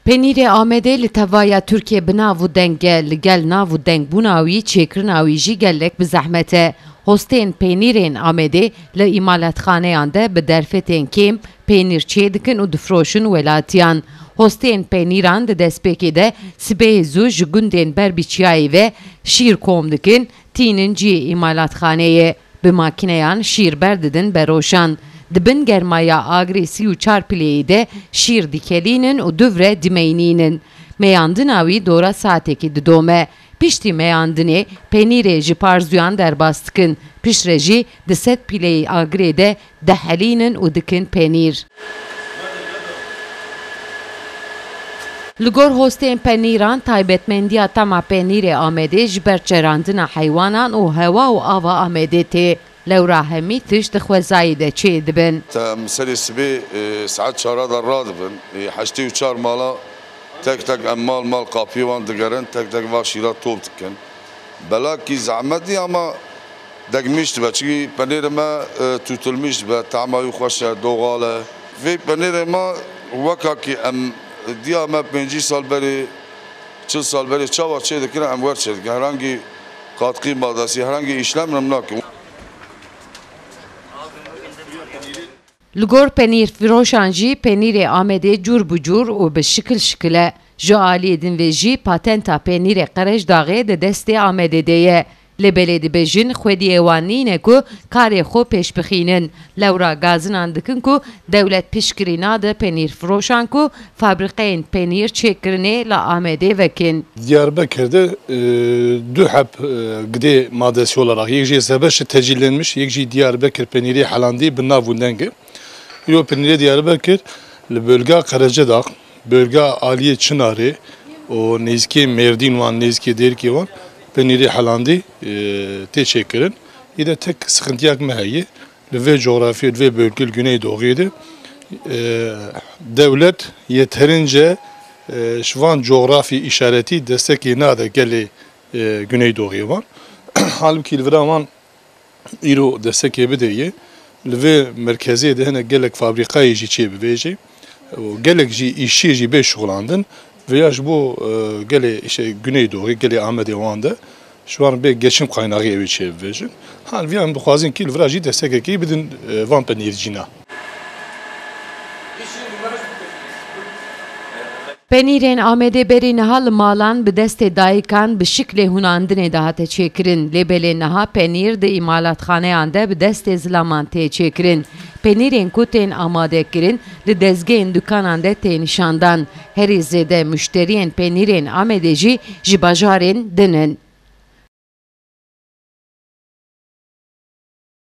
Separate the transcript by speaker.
Speaker 1: Penîrê Amedê li tevaya Tirkiye bi nav û dengê li gel nav û dengbûna wî çêkirina wî jî gelek bi zehmet e. Hostên penîrên Amedê li îmalatxaneyan de bi derfetên kêm penîr çê dikin û difroşin welatiyan. Hostên penîran di destpêkê de sibehê zû ji gundên Berbiçiyayê ve şîr kom dikin tînin cî îmalatxaneyê. Bi makîneyan şîr berdidin beroşan. Dibin germaya agrê 34 pileyê de şîr dikelînin û duvre dimeynînin. Meyandina wî dora saetekî didome. Piştî meyandinê penîrê ji parzuyan derbas dikin. Piştre jî di sed pileyê agrê de dehelînin û dikin penîr. Li gor hostên penîran taybetmendiya tema penîrê Amedê ji ber çerandina heywanan û hewa û ava Amedê tê. Lewra hemî tişt di xwezayê de çê dibin.
Speaker 2: Serê sibê saet 4 de radibin. Heştê û çar mala tek tek em mal qapiyê wan digerin, tek tek va şîra top dikin. Belakî zehmetî ama degmîş dibe çikî penêrê me tûtilmîş dibe, tema wî xweş e, doğal e. Vê penêrê me weka ki em diya me 5 sal berê 40 sal berê çawa çê dikin em wer çê dikin. Herangî qatqî madesî, herangî îşlem em nakin.
Speaker 1: Li gor penîr firoşan jî penîrê Amedê cur bi cur û bi şikil şikil e. Ji aliyê din ve jî patenta penîrê Qerejdağê di destê Amedê de ye. Lê belê dibêjin xwediyê wan nîne ku karê xwe pêşbixînin. Lewra gazinan dikin ku dewlet piştgirî nade penîr firoşan ku fabrîqeyên penîr çêkirinê li Amedê vekin.
Speaker 3: Diyarbakır'da du hep gıdê madesi olarak yek jî sebeşi tecillenmiş, yek jî Diyarbakır penîrê Helandî bi nav û dengê. Yo penîrê Diyarbakır li bölge Karecedağ, bölge Aliye Çınarê û nêzîkê Mêrdîn wan nêzîkê Dêrkê wan penîrê Helandî tê çêkirin. Yine tek sıkıntıyak me heye li vê coğrafiyê li vê bölge Güneydoğu'yê de devlet yeterince ji van coğrafî işaretî destekê nade gelê Güneydoğu'yê wan. Halbuki li vira wan îro destekê bideye. Li vê merkezê de hinek gelek fabrîkayê jî çê bivêje. Gelek jî îşçî jî bê şoxlandin. Veya ji bo gelê Güneydoğu, gelê Amedê wan de şu an bê geçim kaynağı evê çê bivêjin. Hal vî em dixwazin ki li vira jî destekekê bidin van penîrcîna.
Speaker 1: Penîrên Amedê berî niha li malan bi destê dayîkan bi şiklê hunandinê de hate çêkirin. Lê belê niha penîr di îmalatxaneyan de bi destê zilaman tê çêkirin. Penîrên ku tên amadekirin li dezgehên dukanan de tê nîşandan. Herî zêde müşteriyên penîrên Amedê jî ji bajarên dinin.